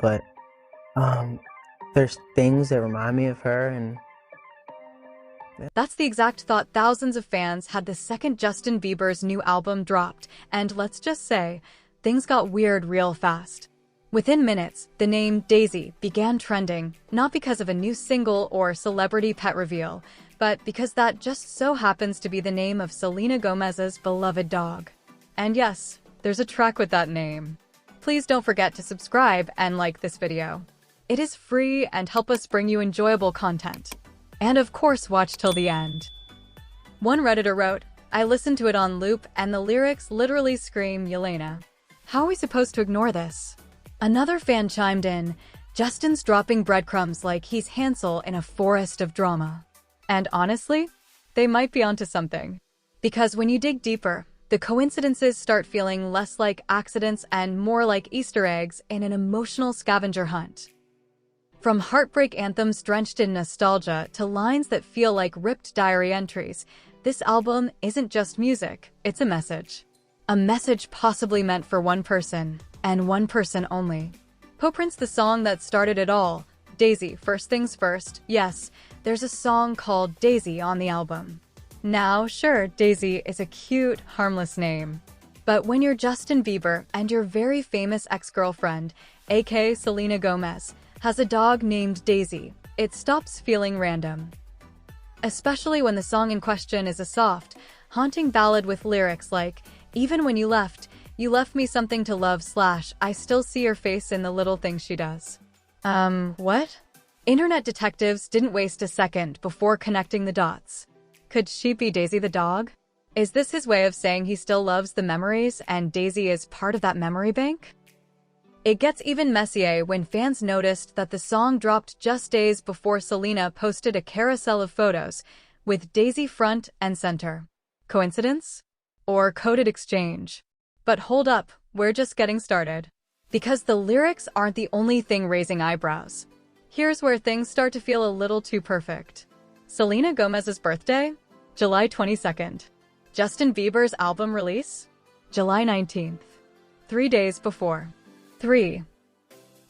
but there's things that remind me of her, and That's the exact thought thousands of fans had the second Justin Bieber's new album dropped, and let's just say, things got weird real fast. Within minutes, the name Daisy began trending, not because of a new single or celebrity pet reveal, but because that just so happens to be the name of Selena Gomez's beloved dog. And yes, there's a track with that name. Please don't forget to subscribe and like this video. It is free and help us bring you enjoyable content. And of course, watch till the end. One Redditor wrote, "I listened to it on loop and the lyrics literally scream Yelena. How are we supposed to ignore this?" Another fan chimed in, "Justin's dropping breadcrumbs like he's Hansel in a forest of drama." And honestly, they might be onto something. Because when you dig deeper, the coincidences start feeling less like accidents and more like Easter eggs in an emotional scavenger hunt. From heartbreak anthems drenched in nostalgia to lines that feel like ripped diary entries, this album isn't just music, it's a message. A message possibly meant for one person, and one person only. Prince, the song that started it all, Daisy, first things first, yes, there's a song called Daisy on the album. Now, sure, Daisy is a cute, harmless name. But when you're Justin Bieber and your very famous ex-girlfriend, aka Selena Gomez, has a dog named Daisy, it stops feeling random. Especially when the song in question is a soft, haunting ballad with lyrics like, "Even when you left me something to love / I still see your face in the little things she does." What? Internet detectives didn't waste a second before connecting the dots. Could she be Daisy the dog? Is this his way of saying he still loves the memories and Daisy is part of that memory bank? It gets even messier when fans noticed that the song dropped just days before Selena posted a carousel of photos, with Daisy front and center. Coincidence? Or coded exchange? But hold up, we're just getting started. Because the lyrics aren't the only thing raising eyebrows. Here's where things start to feel a little too perfect. Selena Gomez's birthday? July 22nd. Justin Bieber's album release? July 19th. 3 days before. 3.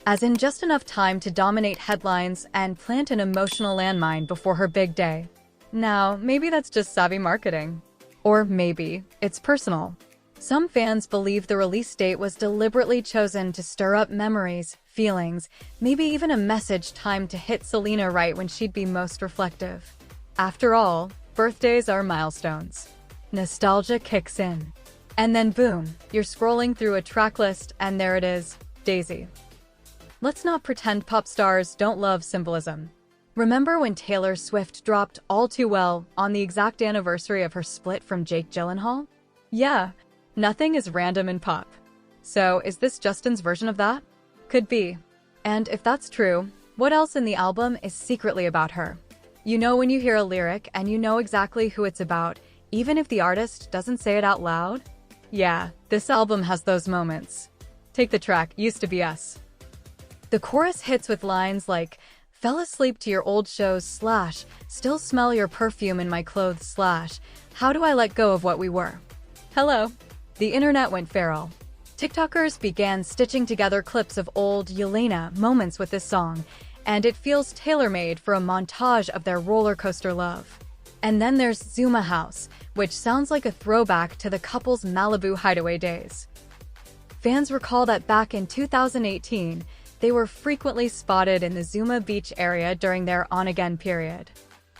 As in just enough time to dominate headlines and plant an emotional landmine before her big day. Now, maybe that's just savvy marketing. Or maybe it's personal. Some fans believe the release date was deliberately chosen to stir up memories, feelings, maybe even a message timed to hit Selena right when she'd be most reflective. After all, birthdays are milestones. Nostalgia kicks in. And then boom, you're scrolling through a track list and there it is, Daisy. Let's not pretend pop stars don't love symbolism. Remember when Taylor Swift dropped All Too Well on the exact anniversary of her split from Jake Gyllenhaal? Yeah, nothing is random in pop. So is this Justin's version of that? Could be. And if that's true, what else in the album is secretly about her? You know when you hear a lyric and you know exactly who it's about, even if the artist doesn't say it out loud? Yeah, this album has those moments. Take the track, Used to Be Us. The chorus hits with lines like, "Fell asleep to your old shows / still smell your perfume in my clothes / how do I let go of what we were?" Hello. The internet went feral. TikTokers began stitching together clips of old Yelena moments with this song, and it feels tailor-made for a montage of their roller coaster love. And then there's Zuma House, which sounds like a throwback to the couple's Malibu hideaway days. Fans recall that back in 2018, they were frequently spotted in the Zuma Beach area during their on-again period.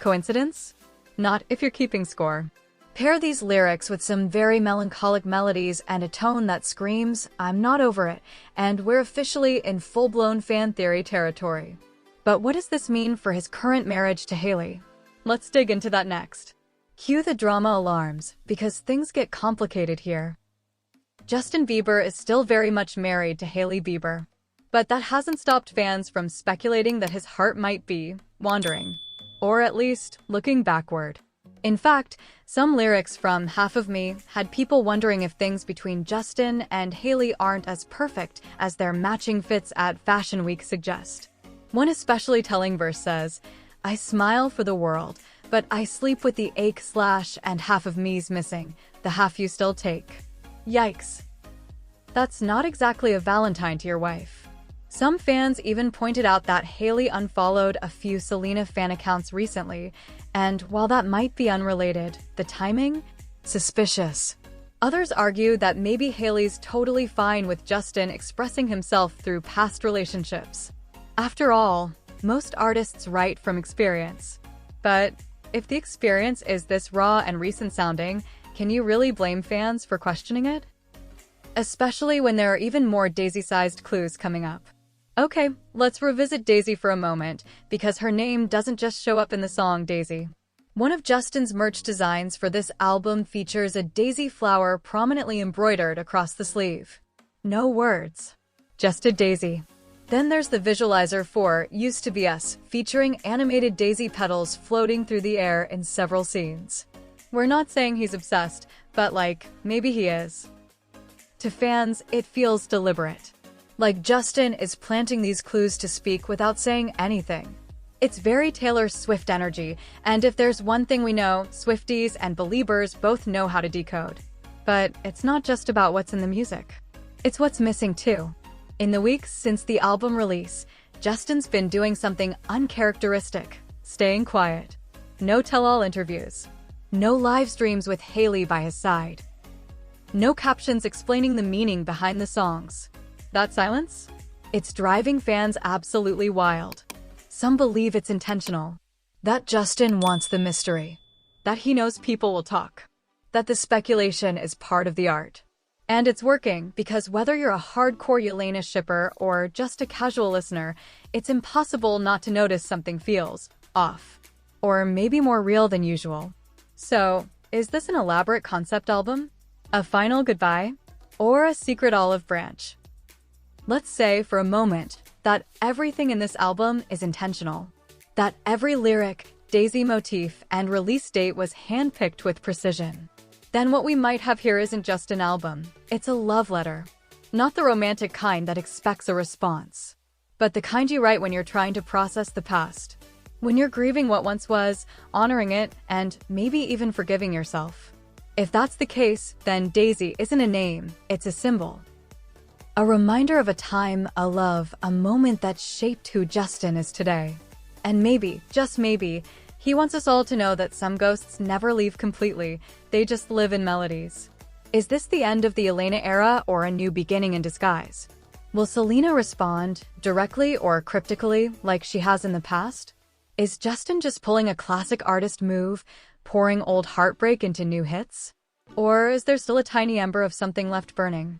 Coincidence? Not if you're keeping score. Pair these lyrics with some very melancholic melodies and a tone that screams, "I'm not over it," and we're officially in full-blown fan theory territory. But what does this mean for his current marriage to Hailey? Let's dig into that next. Cue the drama alarms, because things get complicated here. Justin Bieber is still very much married to Hailey Bieber. But that hasn't stopped fans from speculating that his heart might be wandering. Or at least, looking backward. In fact, some lyrics from Half of Me had people wondering if things between Justin and Hailey aren't as perfect as their matching fits at Fashion Week suggest. One especially telling verse says, "I smile for the world, but I sleep with the ache / and half of me's missing, the half you still take." Yikes. That's not exactly a Valentine to your wife. Some fans even pointed out that Hailey unfollowed a few Selena fan accounts recently, and while that might be unrelated, the timing? Suspicious. Others argue that maybe Hailey's totally fine with Justin expressing himself through past relationships. After all, most artists write from experience. But if the experience is this raw and recent sounding, can you really blame fans for questioning it? Especially when there are even more Daisy-sized clues coming up. Okay, let's revisit Daisy for a moment, because her name doesn't just show up in the song Daisy. One of Justin's merch designs for this album features a daisy flower prominently embroidered across the sleeve. No words, just a daisy. Then there's the visualizer for Used to Be Us, featuring animated daisy petals floating through the air in several scenes. We're not saying he's obsessed, but maybe he is. To fans, it feels deliberate. Like Justin is planting these clues to speak without saying anything. It's very Taylor Swift energy, and if there's one thing we know, Swifties and Beliebers both know how to decode. But it's not just about what's in the music. It's what's missing too. In the weeks since the album release, Justin's been doing something uncharacteristic, staying quiet. No tell-all interviews. No live streams with Hailey by his side. No captions explaining the meaning behind the songs. That silence? It's driving fans absolutely wild. Some believe it's intentional. That Justin wants the mystery. That he knows people will talk. That the speculation is part of the art. And it's working, because whether you're a hardcore Jelena shipper or just a casual listener, it's impossible not to notice something feels off. Or maybe more real than usual. So, is this an elaborate concept album? A final goodbye? Or a secret olive branch? Let's say for a moment that everything in this album is intentional. That every lyric, daisy motif, and release date was handpicked with precision. Then what we might have here isn't just an album, it's a love letter. Not the romantic kind that expects a response, but the kind you write when you're trying to process the past. When you're grieving what once was, honoring it, and maybe even forgiving yourself. If that's the case, then Daisy isn't a name, it's a symbol. A reminder of a time, a love, a moment that shaped who Justin is today. And maybe, just maybe, he wants us all to know that some ghosts never leave completely, they just live in melodies. Is this the end of the Jelena era or a new beginning in disguise? Will Selena respond, directly or cryptically, like she has in the past? Is Justin just pulling a classic artist move, pouring old heartbreak into new hits? Or is there still a tiny ember of something left burning?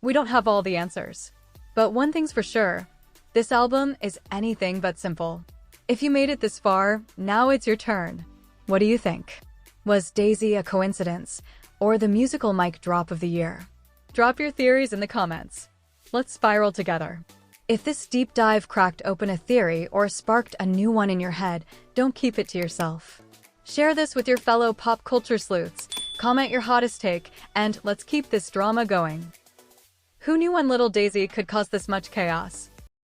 We don't have all the answers. But one thing's for sure, this album is anything but simple. If you made it this far, now it's your turn. What do you think? Was Daisy a coincidence, or the musical mic drop of the year? Drop your theories in the comments. Let's spiral together. If this deep dive cracked open a theory or sparked a new one in your head, don't keep it to yourself. Share this with your fellow pop culture sleuths, comment your hottest take, and let's keep this drama going. Who knew one little daisy could cause this much chaos?